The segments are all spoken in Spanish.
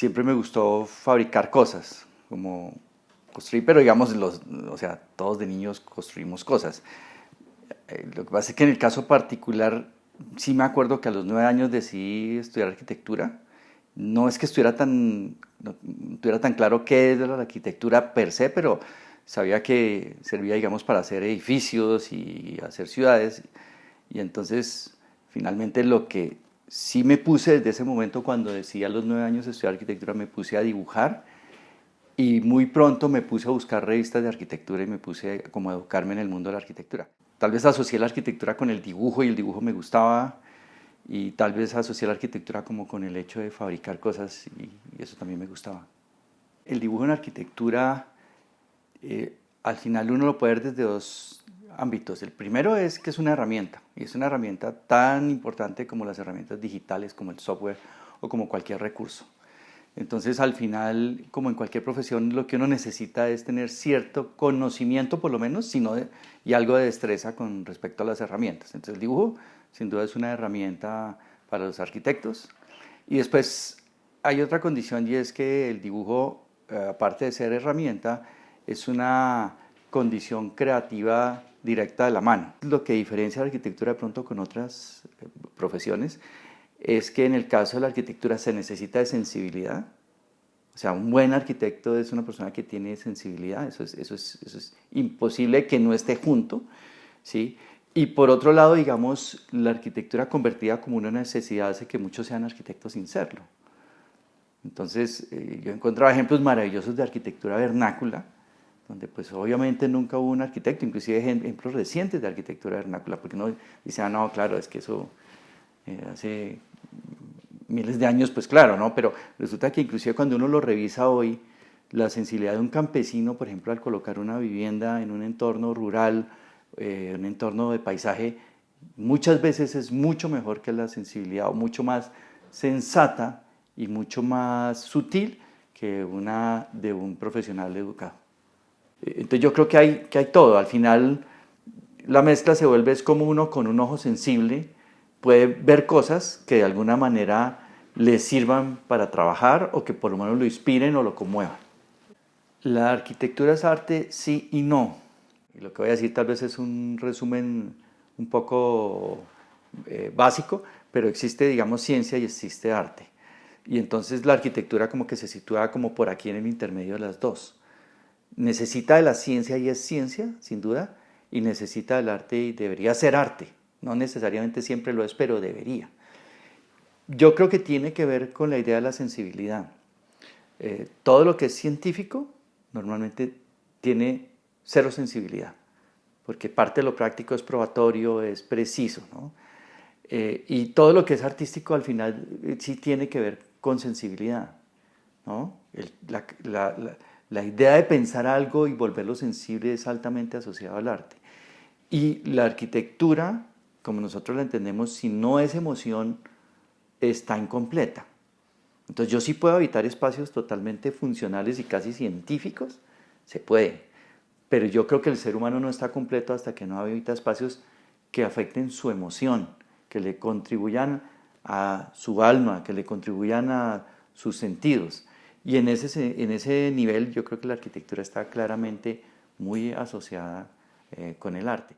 siempre me gustó fabricar cosas, como construir, pero digamos, o sea, todos de niños construimos cosas. Lo que pasa es que en el caso particular, sí me acuerdo que a los 9 años decidí estudiar arquitectura. No es que no estuviera tan claro qué es la arquitectura per se, pero sabía que servía, digamos, para hacer edificios y hacer ciudades. Y entonces, finalmente, lo que sí me puse desde ese momento, cuando decidí a los 9 años estudiar arquitectura, me puse a dibujar y muy pronto me puse a buscar revistas de arquitectura y me puse como a educarme en el mundo de la arquitectura. Tal vez asocié la arquitectura con el dibujo y el dibujo me gustaba, y tal vez asocié la arquitectura como con el hecho de fabricar cosas y eso también me gustaba. El dibujo en arquitectura, al final uno lo puede ver desde dos ámbitos. El primero es que es una herramienta, y es una herramienta tan importante como las herramientas digitales, como el software o como cualquier recurso. Entonces, al final, como en cualquier profesión, lo que uno necesita es tener cierto conocimiento, por lo menos, y algo de destreza con respecto a las herramientas. Entonces, el dibujo, sin duda, es una herramienta para los arquitectos. Y después hay otra condición, y es que el dibujo, aparte de ser herramienta, es una condición creativa directa de la mano. Lo que diferencia la arquitectura de pronto con otras profesiones es que en el caso de la arquitectura se necesita de sensibilidad. O sea, un buen arquitecto es una persona que tiene sensibilidad, eso es imposible que no esté junto, ¿sí? Y por otro lado, digamos, la arquitectura convertida como una necesidad hace que muchos sean arquitectos sin serlo. Entonces, yo he encontrado ejemplos maravillosos de arquitectura vernácula, donde pues obviamente nunca hubo un arquitecto, inclusive ejemplos recientes de arquitectura vernácula, porque uno dice, no, claro, es que eso hace miles de años, pues claro, ¿no? Pero resulta que inclusive cuando uno lo revisa hoy, la sensibilidad de un campesino, por ejemplo, al colocar una vivienda en un entorno rural, un entorno de paisaje, muchas veces es mucho mejor que la sensibilidad, o mucho más sensata y mucho más sutil que una de un profesional educado. Entonces yo creo que hay todo. Al final la mezcla se vuelve, es como uno con un ojo sensible puede ver cosas que de alguna manera le sirvan para trabajar o que por lo menos lo inspiren o lo conmuevan. La arquitectura es arte, sí y no. Y lo que voy a decir tal vez es un resumen un poco básico, pero existe, digamos, ciencia y existe arte. Y entonces la arquitectura como que se sitúa como por aquí en el intermedio de las dos. Necesita de la ciencia y es ciencia, sin duda, y necesita del arte y debería ser arte. No necesariamente siempre lo es, pero debería. Yo creo que tiene que ver con la idea de la sensibilidad. Todo lo que es científico normalmente tiene cero sensibilidad, porque parte de lo práctico es probatorio, es preciso, ¿no? Y todo lo que es artístico al final sí tiene que ver con sensibilidad, ¿no? La idea de pensar algo y volverlo sensible es altamente asociado al arte. Y la arquitectura, como nosotros la entendemos, si no es emoción, está incompleta. Entonces yo sí puedo habitar espacios totalmente funcionales y casi científicos, se puede, pero yo creo que el ser humano no está completo hasta que no habita espacios que afecten su emoción, que le contribuyan a su alma, que le contribuyan a sus sentidos. Y en ese nivel yo creo que la arquitectura está claramente muy asociada con el arte.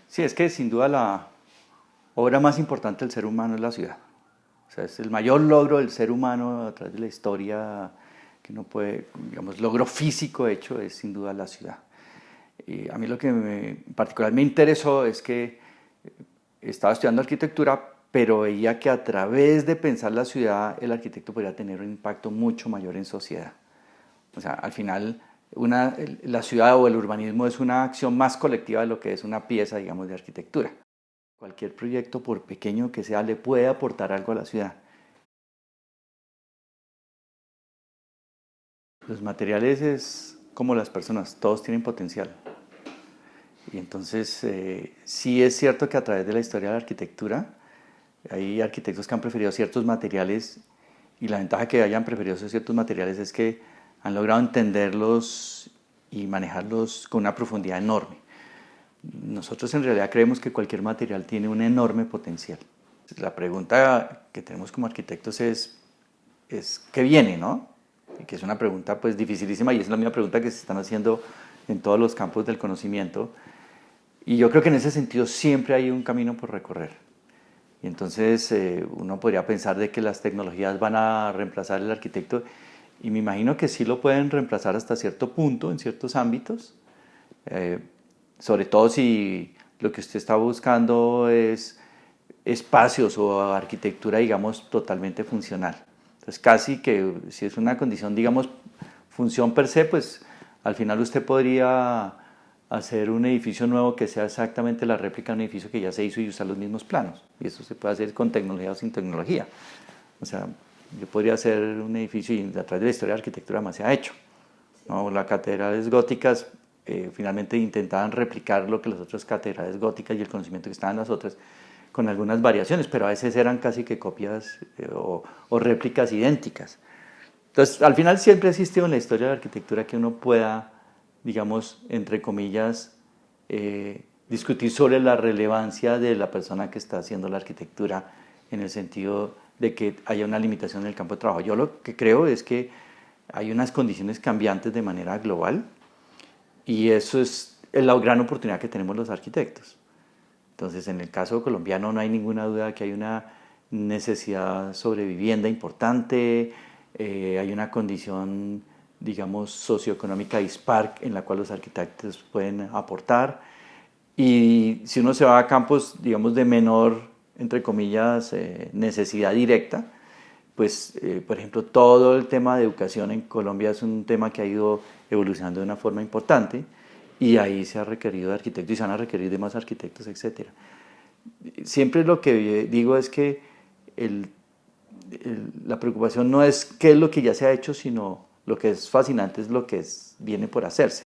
Sí, es que sin duda la obra más importante del ser humano es la ciudad. O sea, es el mayor logro del ser humano a través de la historia que no puede, digamos, logro físico hecho es sin duda la ciudad. Y a mí lo que en particular me interesó es que estaba estudiando arquitectura, pero veía que a través de pensar la ciudad el arquitecto podría tener un impacto mucho mayor en sociedad. O sea, al final la ciudad o el urbanismo es una acción más colectiva de lo que es una pieza, digamos, de arquitectura. Cualquier proyecto, por pequeño que sea, le puede aportar algo a la ciudad. Los materiales es como las personas, todos tienen potencial. Y entonces sí es cierto que a través de la historia de la arquitectura hay arquitectos que han preferido ciertos materiales, y la ventaja que hayan preferido ciertos materiales es que han logrado entenderlos y manejarlos con una profundidad enorme. Nosotros en realidad creemos que cualquier material tiene un enorme potencial. La pregunta que tenemos como arquitectos es es ¿qué viene, no? Y que es una pregunta pues dificilísima y es la misma pregunta que se están haciendo en todos los campos del conocimiento. Y yo creo que en ese sentido siempre hay un camino por recorrer. Y entonces uno podría pensar de que las tecnologías van a reemplazar al arquitecto y me imagino que sí lo pueden reemplazar hasta cierto punto en ciertos ámbitos, eh, sobre todo si lo que usted está buscando es espacios o arquitectura, digamos, totalmente funcional. Entonces, casi que si es una condición, digamos, función per se, pues al final usted podría hacer un edificio nuevo que sea exactamente la réplica de un edificio que ya se hizo y usar los mismos planos. Y eso se puede hacer con tecnología o sin tecnología. O sea, yo podría hacer un edificio y a través de la historia de la arquitectura más se ha hecho, ¿no? Las catedrales góticas finalmente intentaban replicar lo que las otras catedrales góticas y el conocimiento que estaban en las otras, con algunas variaciones, pero a veces eran casi que copias o réplicas idénticas. Entonces, al final siempre ha existido en la historia de la arquitectura que uno pueda, digamos, entre comillas, discutir sobre la relevancia de la persona que está haciendo la arquitectura en el sentido de que haya una limitación en el campo de trabajo. Yo lo que creo es que hay unas condiciones cambiantes de manera global y eso es la gran oportunidad que tenemos los arquitectos. Entonces, en el caso colombiano no hay ninguna duda que hay una necesidad sobre vivienda importante, hay una condición, digamos, socioeconómica dispar en la cual los arquitectos pueden aportar. Y si uno se va a campos, digamos, de menor, entre comillas, necesidad directa, pues, por ejemplo, todo el tema de educación en Colombia es un tema que ha ido evolucionando de una forma importante y ahí se ha requerido de arquitectos y se van a requerir de más arquitectos, etcétera. Siempre lo que digo es que la preocupación no es qué es lo que ya se ha hecho, sino lo que es fascinante es lo que viene por hacerse.